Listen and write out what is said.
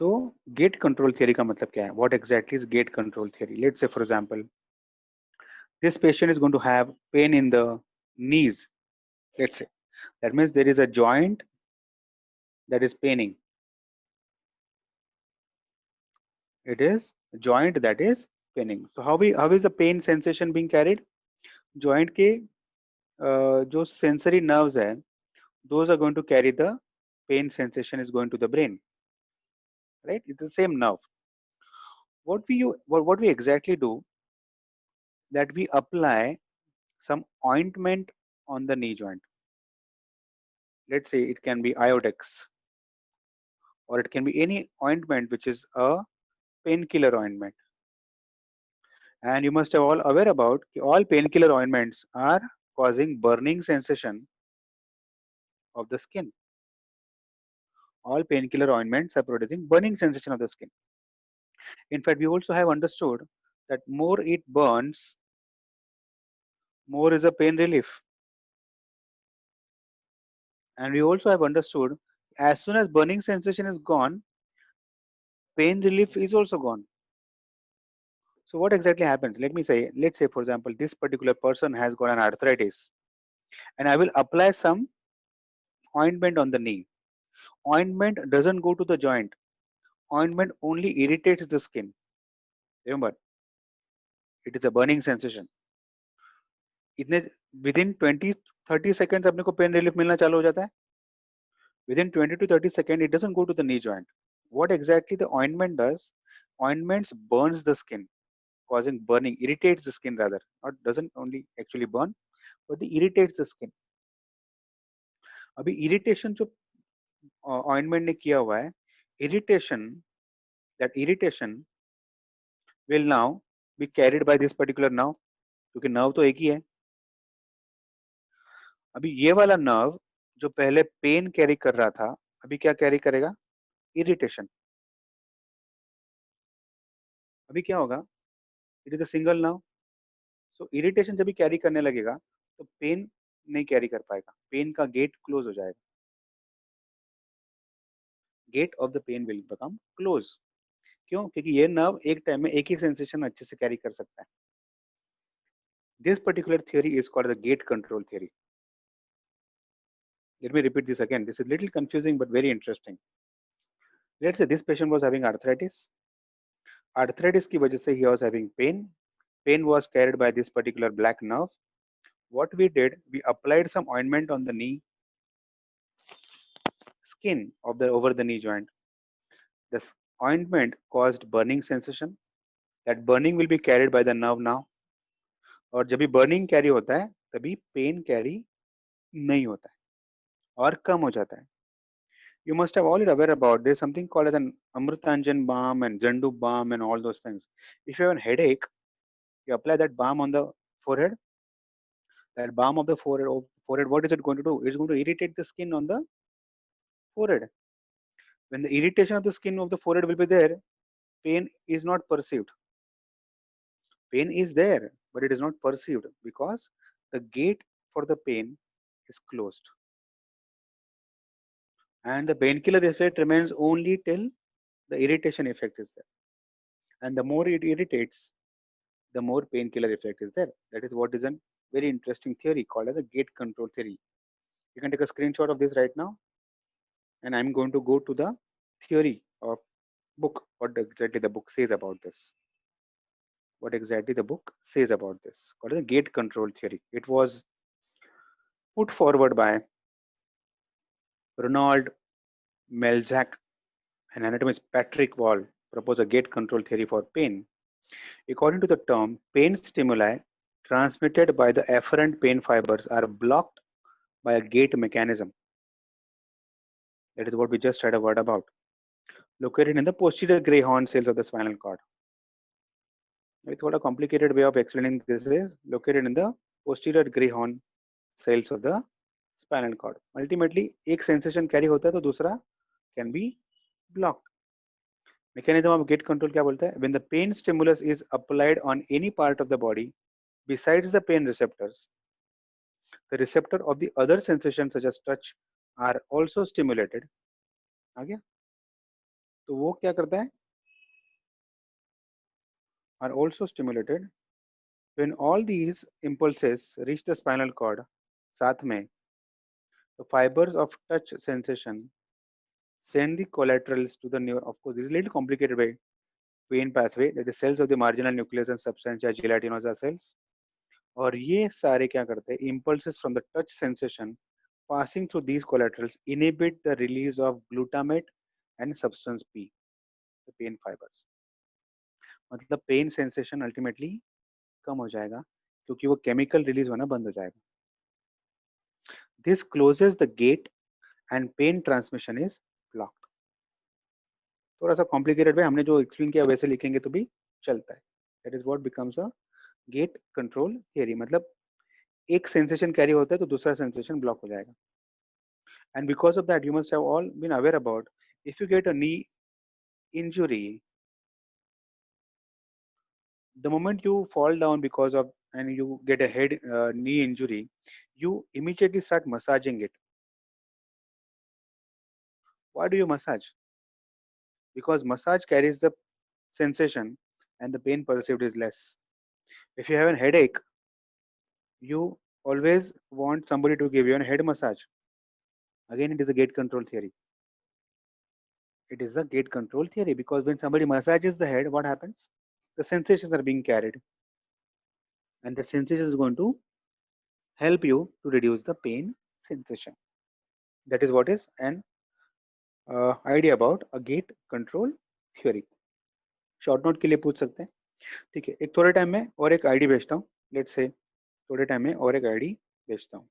So gate control theory का मतलब क्या है? What exactly is gate control theory? Let's say for example, this patient is going to have pain in the knees. Let's say that means there is a joint that is paining. It is a joint that is paining. So how is the pain sensation being carried? Joint के जो sensory nerves है, those are going to carry the pain sensation is going to the brain, right? It's the same nerve. What we exactly do that we apply some ointment on the knee joint. Let's say it can be Iodex or it can be any ointment which is a painkiller ointment. And you must have all aware about all painkiller ointments are causing burning sensation of the skin. All painkiller ointments are producing burning sensation of the skin. In fact, we also have understood that more it burns, more is a pain relief. And we also have understood as soon as burning sensation is gone, pain relief is also gone. So what exactly happens? Let's say for example, this particular person has got an arthritis and I will apply some ointment on the knee. Ointment doesn't go to the joint. Ointment only irritates the skin. Remember, it is a burning sensation. इतने within 20-30 seconds अपने को pain relief मिलना चालू हो जाता है. Within 20 to 30 seconds, it doesn't go to the knee joint. What exactly the ointment does? Ointments burns the skin, causing burning, irritates the skin rather. Not doesn't only actually burn, but it irritates the skin. अभी irritation जो ointment ने किया हुआ है, that irritation will now be carried by this particular nerve, क्योंकि nerve तो एक ही है. अभी ये वाला nerve जो पहले pain carry कर रहा था, अभी क्या carry करेगा? Irritation. अभी क्या होगा? It is a single nerve. So irritation जब भी carry करने लगेगा, तो pain नहीं carry कर पाएगा. Pain का gate close हो जाएगा. Gate of the pain will become close. क्यों? क्योंकि ये nerve एक time में एक ही sensation अच्छे से carry कर सकता है. This particular theory is called the gate control theory. Let me repeat this again. This is little confusing but very interesting. Let's say this patient was having arthritis. Arthritis की वजह से he was having pain. Pain was carried by this particular black nerve. What we did, we applied some ointment on the knee skin of the over the knee joint. This ointment caused burning sensation. That burning will be carried by the nerve now. और जब भी burning carry होता है, तभी pain carry नहीं होता है और कम हो जाता है. You must have already aware about there's something called as an Amrutanjan balm and Zandu balm and all those things. If you have a headache, you apply that balm on the forehead. That balm of the forehead, what is it going to do? It's going to irritate the skin on the forehead. When the irritation of the skin of the forehead will be there, pain is not perceived. Pain is there, but it is not perceived because the gate for the pain is closed. And the painkiller effect remains only till the irritation effect is there. And the more it irritates, the more painkiller effect is there. That is what is a very interesting theory called as a gate control theory. You can take a screenshot of this right now. And I'm going to go to the theory of book, what exactly the book says about this. What exactly the book says about this, called the gate control theory. It was put forward by Ronald Melzack and anatomist Patrick Wall proposed a gate control theory for pain. According to the term, pain stimuli transmitted by the afferent pain fibers are blocked by a gate mechanism. That is what we just had a word about. Located in the posterior gray horn cells of the spinal cord. What a complicated way of explaining this is located in the posterior gray horn cells of the spinal cord. Ultimately, एक sensation carry होता है तो दूसरा can be blocked. Mechanism of gate control क्या बोलता है? When the pain stimulus is applied on any part of the body besides the pain receptors, the receptor of the other sensations such as touch are also stimulated. आ गया? तो वो क्या करता है, are also stimulated when all these impulses reach the spinal cord. साथ में the fibers of touch sensation send the collaterals to the neuron. Of course, this is a little complicated by pain pathway, that is cells of the marginal nucleus and substantia gelatinosa cells. और ये सारे क्या करते हैं, impulses from the touch sensation passing through these collaterals inhibit the release of glutamate and substance P, the pain fibers. मतलब pain sensation ultimately कम हो जाएगा क्योंकि वो केमिकल रिलीज होना बंद हो जाएगा. This closes the gate and pain transmission is blocked. थोड़ा सा कॉम्प्लिकेटेड है, हमने जो एक्सप्लेन किया वैसे लिखेंगे तो भी चलता है. That is what becomes a gate control theory. मतलब एक सेंसेशन कैरी होता है तो दूसरा सेंसेशन ब्लॉक हो जाएगा. And because of that you must have all been aware about, if you get a knee injury, the moment you fall down because of and you get a head knee injury, you immediately start massaging it. Why do you massage? Because massage carries the sensation and the pain perceived is less. If you have a headache, you always want somebody to give you a head massage. Again, it is a gate control theory. It is a gate control theory because when somebody massages the head, what happens? The sensations are being carried, and the sensation is going to help you to reduce the pain sensation. That is what is an idea about a gate control theory. Short note के लिए पूछ सकते हैं. ठीक है, एक थोड़े time में और एक आईडी भेजता हूँ. लेट्स से थोड़े टाइम में और एक आईडी भेजता हूँ.